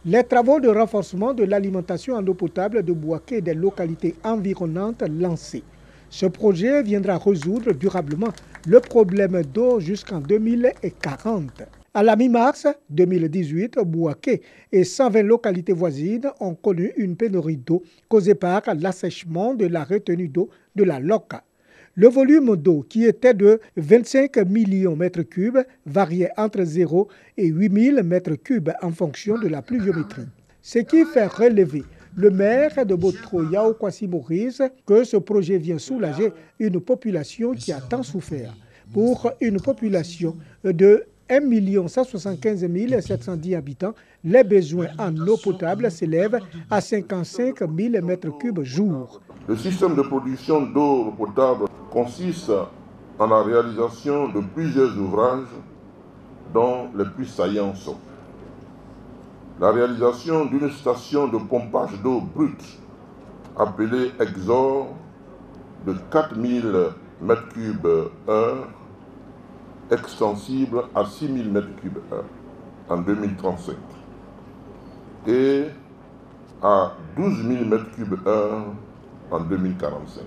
Les travaux de renforcement de l'alimentation en eau potable de Bouaké et des localités environnantes lancés. Ce projet viendra résoudre durablement le problème d'eau jusqu'en 2040. À la mi-mars 2018, Bouaké et 120 localités voisines ont connu une pénurie d'eau causée par l'assèchement de la retenue d'eau de la Loca. Le volume d'eau, qui était de 25 millions de mètres cubes, variait entre 0 et 8 000 mètres cubes en fonction de la pluviométrie. Ce qui fait relever le maire de Botro, Yao Kwasi Maurice, que ce projet vient soulager une population qui a tant souffert. Pour une population de 1 175 710 habitants, les besoins en eau potable s'élèvent à 55 000 mètres cubes jour. Le système de production d'eau potable consiste en la réalisation de plusieurs ouvrages dont les plus saillants sont la réalisation d'une station de pompage d'eau brute appelée Exor de 4000 m3/h, extensible à 6000 m3/h en 2035 et à 12 000 m3/h en 2045.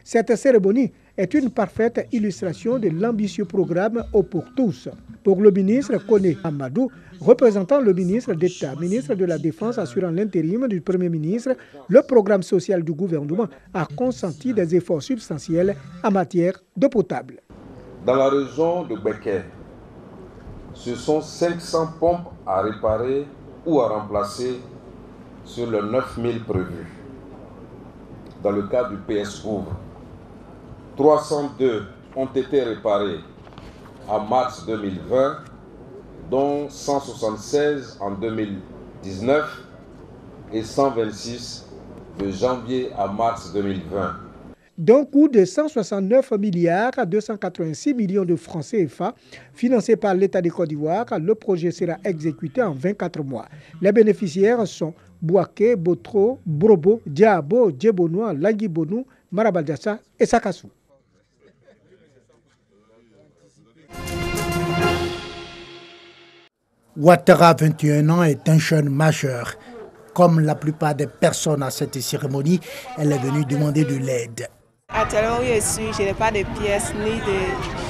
Cette cérémonie est une parfaite illustration de l'ambitieux programme Eau pour tous. Pour le ministre Koné Amadou, représentant le ministre d'État, ministre de la Défense assurant l'intérim du Premier ministre, le programme social du gouvernement a consenti des efforts substantiels en matière d'eau potable. Dans la région de Béké, ce sont 500 pompes à réparer ou à remplacer sur les 9000 prévus. Dans le cadre du PS Ouvre, 302 ont été réparés en mars 2020, dont 176 en 2019 et 126 de janvier à mars 2020. D'un coût de 169 milliards à 286 millions de francs CFA, financé par l'État de Côte d'Ivoire, le projet sera exécuté en 24 mois. Les bénéficiaires sont Bouaké, Botro, Brobo, Diabo, Djebonois, Languibonou, Marabaldassa et Sakassou. Ouattara, 21 ans, est un jeune majeur. Comme la plupart des personnes à cette cérémonie, elle est venue demander de l'aide. Actuellement, où je suis, je n'ai pas de pièces ni de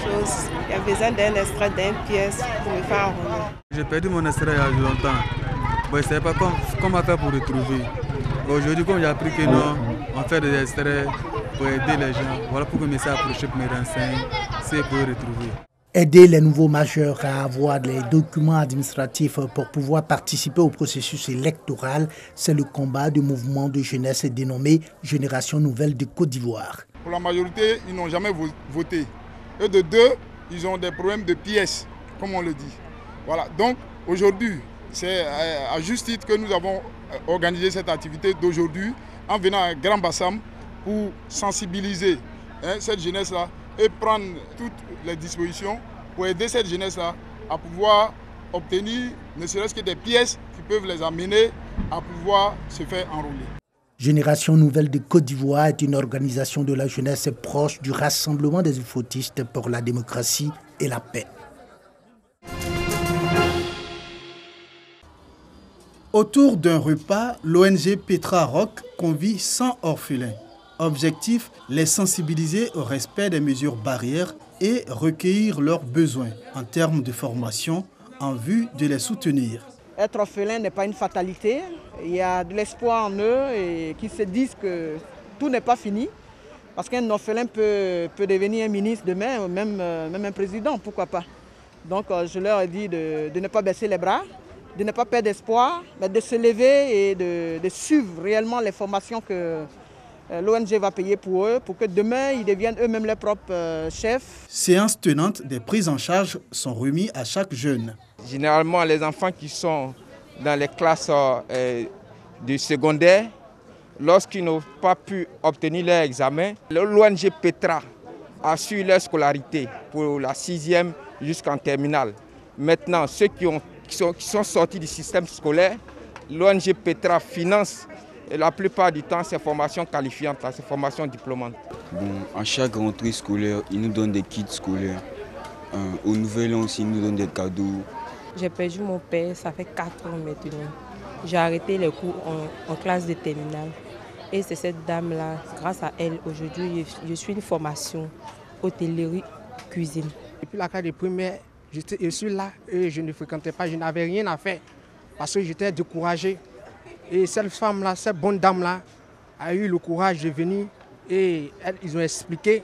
choses. Il y a besoin d'un extrait d'une pièce pour me faire enrouler. J'ai perdu mon extrait il y a longtemps. Bon, je ne savais pas comment faire pour retrouver. Aujourd'hui, comme j'ai appris que non, on fait des extraits pour aider les gens. Voilà pourquoi je me suis approché pour me renseigner, c'est pour retrouver. Aider les nouveaux majeurs à avoir les documents administratifs pour pouvoir participer au processus électoral, c'est le combat du mouvement de jeunesse dénommé Génération Nouvelle de Côte d'Ivoire. Pour la majorité, ils n'ont jamais voté. Et de deux, ils ont des problèmes de pièces, comme on le dit. Voilà. Donc aujourd'hui, c'est à juste titre que nous avons organisé cette activité d'aujourd'hui en venant à Grand Bassam pour sensibiliser cette jeunesse-là et prendre toutes les dispositions pour aider cette jeunesse-là à pouvoir obtenir ne serait-ce que des pièces qui peuvent les amener à pouvoir se faire enrouler. Génération Nouvelle de Côte d'Ivoire est une organisation de la jeunesse proche du Rassemblement des Ufotistes pour la démocratie et la paix. Autour d'un repas, l'ONG Petra Rock convie 100 orphelins. Objectif, les sensibiliser au respect des mesures barrières et recueillir leurs besoins en termes de formation en vue de les soutenir. Être orphelin n'est pas une fatalité. Il y a de l'espoir en eux et qui se disent que tout n'est pas fini. Parce qu'un orphelin peut devenir un ministre demain, ou même un président, pourquoi pas. Donc je leur ai dit de ne pas baisser les bras, de ne pas perdre espoir, mais de se lever et de suivre réellement les formations que l'ONG va payer pour eux, pour que demain, ils deviennent eux-mêmes leurs propres chefs. Séances tenantes des prises en charge sont remises à chaque jeune. Généralement, les enfants qui sont dans les classes du secondaire, lorsqu'ils n'ont pas pu obtenir leur examen, l'ONG Petra assure leur scolarité pour la 6e jusqu'en terminale. Maintenant, ceux qui sont sortis du système scolaire, l'ONG Petra finance et la plupart du temps, ces formations qualifiantes, ces formations diplômantes. Bon, à chaque rentrée scolaire, ils nous donnent des kits scolaires. Au Nouvel An aussi, ils nous donnent des cadeaux. J'ai perdu mon père, ça fait 4 ans maintenant. j'ai arrêté les cours en classe de terminale. Et c'est cette dame-là, grâce à elle, aujourd'hui, je suis une formation hôtellerie, cuisine. Depuis la classe de primaire, je suis là et je ne fréquentais pas, je n'avais rien à faire parce que j'étais découragé. Et cette femme-là, cette bonne dame-là, a eu le courage de venir et ils ont expliqué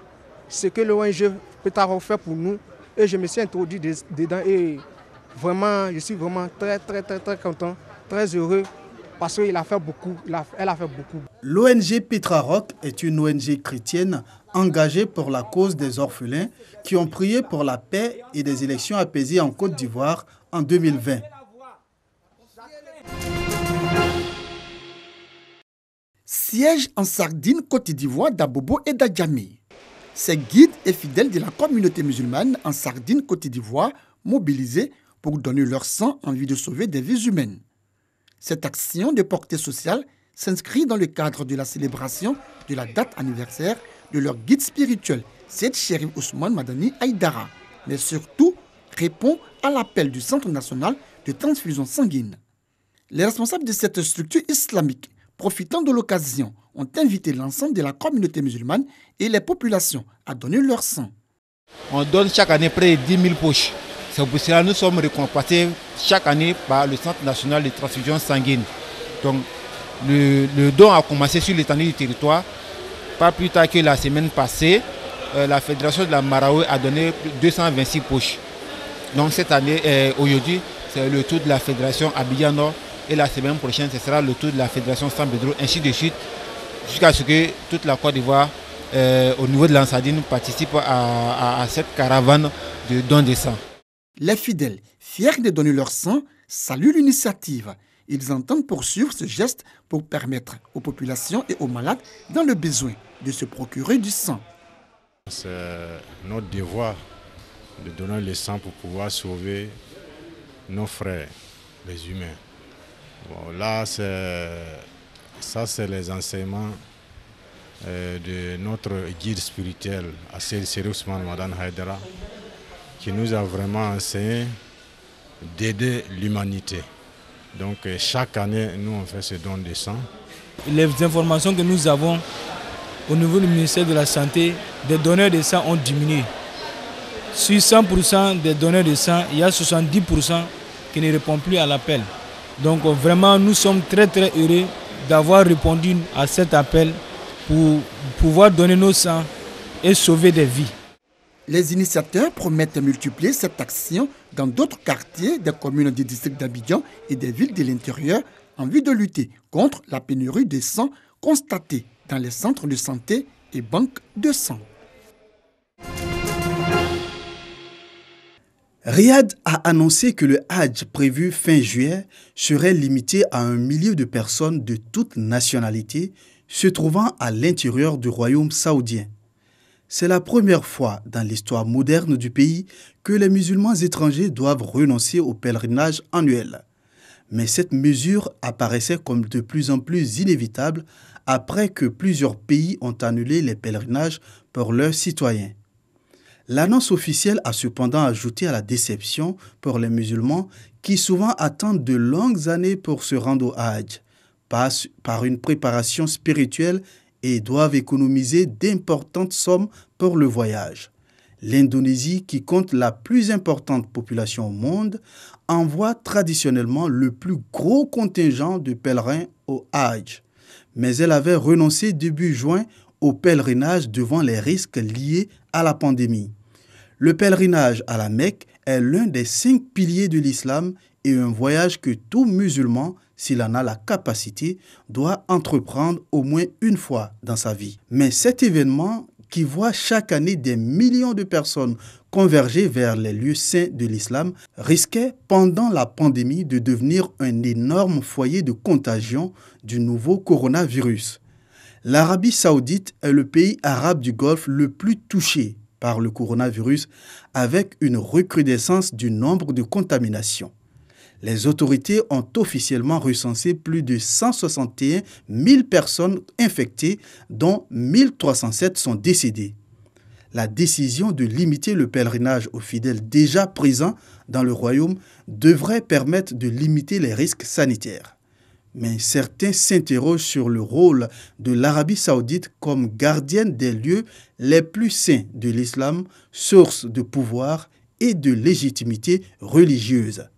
ce que l'ONG Petra Rock fait pour nous. Et je me suis introduit dedans et vraiment, je suis vraiment très content, très heureux parce qu'elle a fait beaucoup. L'ONG Petra Rock est une ONG chrétienne engagée pour la cause des orphelins qui ont prié pour la paix et des élections apaisées en Côte d'Ivoire en 2020. Siège en Sardine, Côte d'Ivoire, d'Abobo et d'Adjamé. Ces guides et fidèles de la communauté musulmane en Sardine, Côte d'Ivoire, mobilisés pour donner leur sang en vue de sauver des vies humaines. Cette action de portée sociale s'inscrit dans le cadre de la célébration de la date anniversaire de leur guide spirituel, Seyd Cherif Ousmane Madani Aïdara, mais surtout répond à l'appel du Centre national de transfusion sanguine. Les responsables de cette structure islamique, profitant de l'occasion, ont invité l'ensemble de la communauté musulmane et les populations à donner leur sang. On donne chaque année près de 10 000 poches. C'est pour cela que nous sommes récompensés chaque année par le Centre national de transfusion sanguine. Donc le don a commencé sur l'étendue du territoire. Pas plus tard que la semaine passée, la Fédération de la Marawi a donné 226 poches. Donc cette année, aujourd'hui, c'est le tour de la Fédération Abidjan Nord. Et la semaine prochaine, ce sera le tour de la Fédération San Pedro, ainsi de suite, jusqu'à ce que toute la Côte d'Ivoire, au niveau de l'Ansardine, participe à cette caravane de don de sang. Les fidèles, fiers de donner leur sang, saluent l'initiative. Ils entendent poursuivre ce geste pour permettre aux populations et aux malades dans le besoin de se procurer du sang. C'est notre devoir de donner le sang pour pouvoir sauver nos frères, les humains. Bon, là, c'est les enseignements de notre guide spirituel, Seyd Cherif Ousmane Madani Aïdara, qui nous a vraiment enseigné d'aider l'humanité. Donc chaque année, nous on fait ce don de sang. Les informations que nous avons au niveau du ministère de la Santé, des donneurs de sang ont diminué. Sur 100% des donneurs de sang, il y a 70% qui ne répondent plus à l'appel. Donc vraiment, nous sommes très heureux d'avoir répondu à cet appel pour pouvoir donner nos sangs et sauver des vies. Les initiateurs promettent de multiplier cette action dans d'autres quartiers des communes du district d'Abidjan et des villes de l'intérieur en vue de lutter contre la pénurie de sang constatée dans les centres de santé et banques de sang. Riyad a annoncé que le Hajj prévu fin juillet serait limité à 1 million de personnes de toutes nationalités se trouvant à l'intérieur du royaume saoudien. C'est la première fois dans l'histoire moderne du pays que les musulmans étrangers doivent renoncer au pèlerinage annuel. Mais cette mesure apparaissait comme de plus en plus inévitable après que plusieurs pays ont annulé les pèlerinages pour leurs citoyens. L'annonce officielle a cependant ajouté à la déception pour les musulmans qui souvent attendent de longues années pour se rendre au Hajj, passent par une préparation spirituelle et doivent économiser d'importantes sommes pour le voyage. L'Indonésie, qui compte la plus importante population au monde, envoie traditionnellement le plus gros contingent de pèlerins au Hajj. Mais elle avait renoncé début juin au pèlerinage devant les risques liés à la pandémie. Le pèlerinage à la Mecque est l'un des 5 piliers de l'islam et un voyage que tout musulman, s'il en a la capacité, doit entreprendre au moins une fois dans sa vie. Mais cet événement, qui voit chaque année des millions de personnes converger vers les lieux saints de l'islam, risquait pendant la pandémie de devenir un énorme foyer de contagion du nouveau coronavirus. L'Arabie saoudite est le pays arabe du Golfe le plus touché par le coronavirus, avec une recrudescence du nombre de contaminations. Les autorités ont officiellement recensé plus de 161 000 personnes infectées, dont 1307 sont décédées. La décision de limiter le pèlerinage aux fidèles déjà présents dans le royaume devrait permettre de limiter les risques sanitaires. Mais certains s'interrogent sur le rôle de l'Arabie saoudite comme gardienne des lieux les plus saints de l'islam, source de pouvoir et de légitimité religieuse.